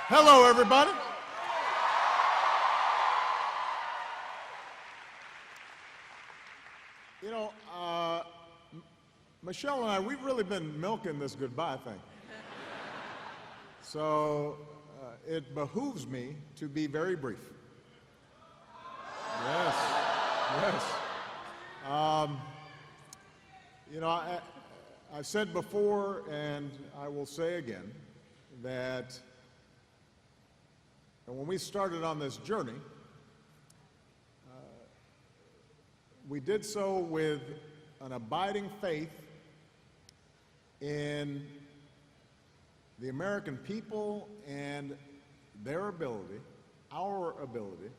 Hello, everybody. You know, Michelle and I, we've really been milking this goodbye thing. So it behooves me to be very brief. Yes, yes. You know, I've said before, and I will say again, that when we started on this journey, we did so with an abiding faith in the American people and their ability, our ability,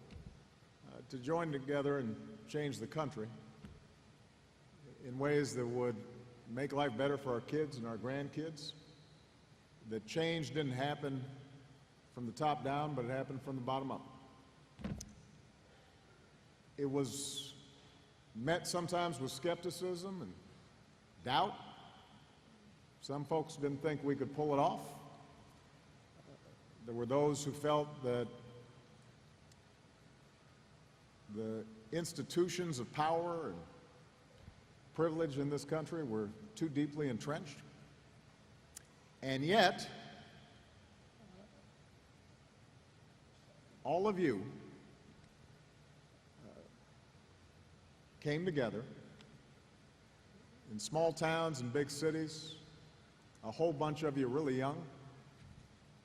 to join together and change the country in ways that would make life better for our kids and our grandkids. That change didn't happen from the top down, but it happened from the bottom up. It was met sometimes with skepticism and doubt. Some folks didn't think we could pull it off. There were those who felt that the institutions of power and privilege in this country were too deeply entrenched. And yet, all of you came together in small towns and big cities, a whole bunch of you really young,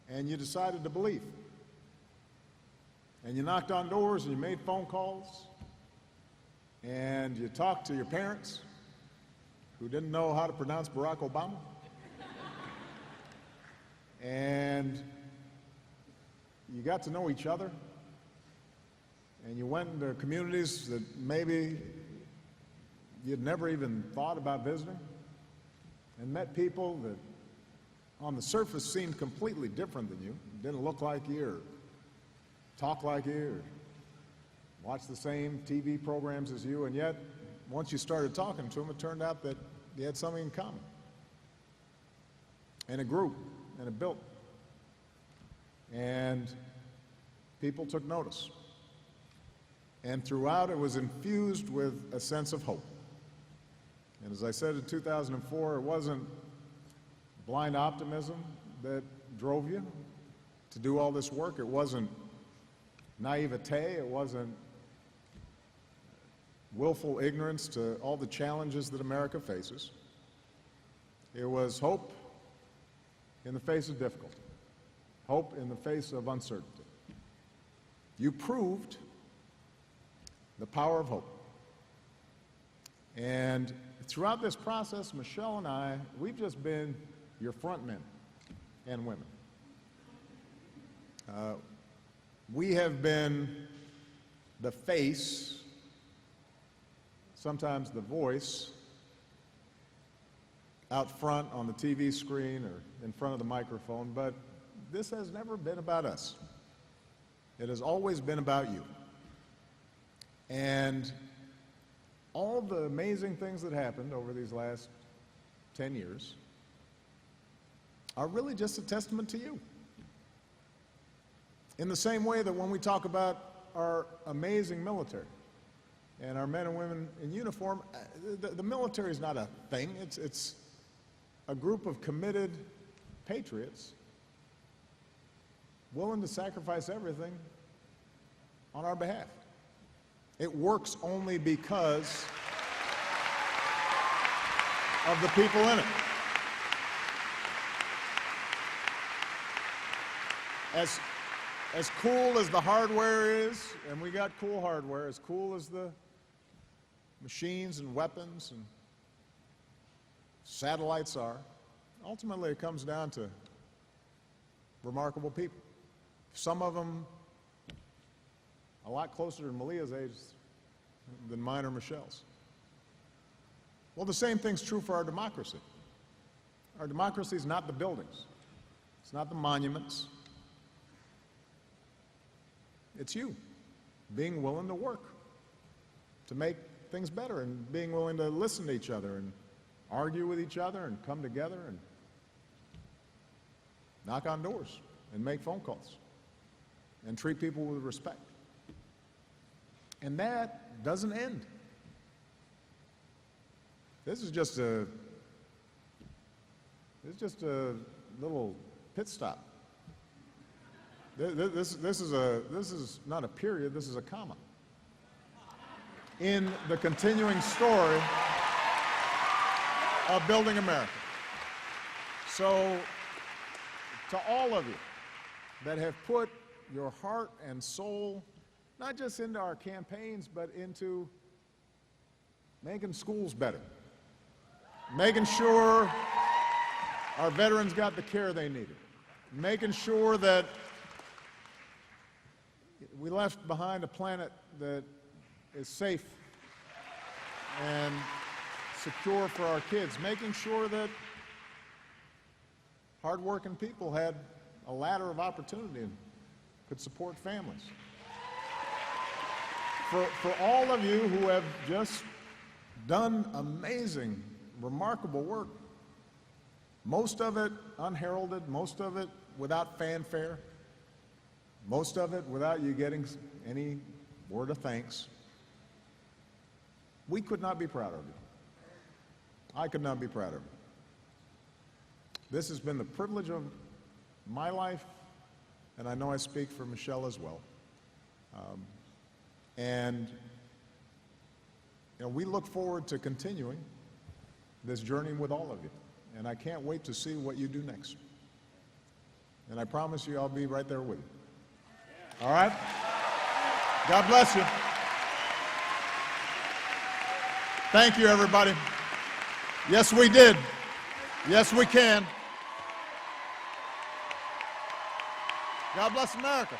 and you decided to believe. And you knocked on doors and you made phone calls and you talked to your parents who didn't know how to pronounce Barrack Obama. And you got to know each other, and you went into communities that maybe you'd never even thought about visiting, and met people that on the surface seemed completely different than you, didn't look like you or talk like you or watch the same TV programs as you, and yet once you started talking to them, it turned out that you had something in common. And it grew, and it built. And people took notice. And throughout, it was infused with a sense of hope. And as I said in 2004, it wasn't blind optimism that drove you to do all this work. It wasn't naivete. It wasn't willful ignorance to all the challenges that America faces. It was hope in the face of difficulty, hope in the face of uncertainty. You proved the power of hope. And throughout this process, Michelle and I, we've just been your front men and women. We have been the face, sometimes the voice, out front on the TV screen or in front of the microphone, but this has never been about us. It has always been about you. And all the amazing things that happened over these last 10 years are really just a testament to you. In the same way that when we talk about our amazing military and our men and women in uniform, the military is not a thing. It's a group of committed patriots willing to sacrifice everything on our behalf. It works only because of the people in it. As cool as the hardware is, and we got cool hardware, as cool as the machines and weapons and satellites are, ultimately it comes down to remarkable people. Some of them a lot closer to Malia's age than mine or Michelle's. Well, the same thing's true for our democracy. Our democracy is not the buildings. It's not the monuments. It's you being willing to work to make things better and being willing to listen to each other and argue with each other and come together and knock on doors and make phone calls and treat people with respect. And that doesn't end. This is just a little pit stop. This is not a period, this is a comma in the continuing story of building America. So, to all of you that have put your heart and soul, not just into our campaigns, but into making schools better, making sure our veterans got the care they needed, making sure that we left behind a planet that is safe and secure for our kids, making sure that hardworking people had a ladder of opportunity and could support families. For all of you who have just done amazing, remarkable work, most of it unheralded, most of it without fanfare, most of it without you getting any word of thanks, we could not be prouder of you. I could not be prouder of you. This has been the privilege of my life, and I know I speak for Michelle as well. And we look forward to continuing this journey with all of you. And I can't wait to see what you do next. And I promise you I'll be right there with you. All right? God bless you. Thank you, everybody. Yes, we did. Yes, we can. God bless America.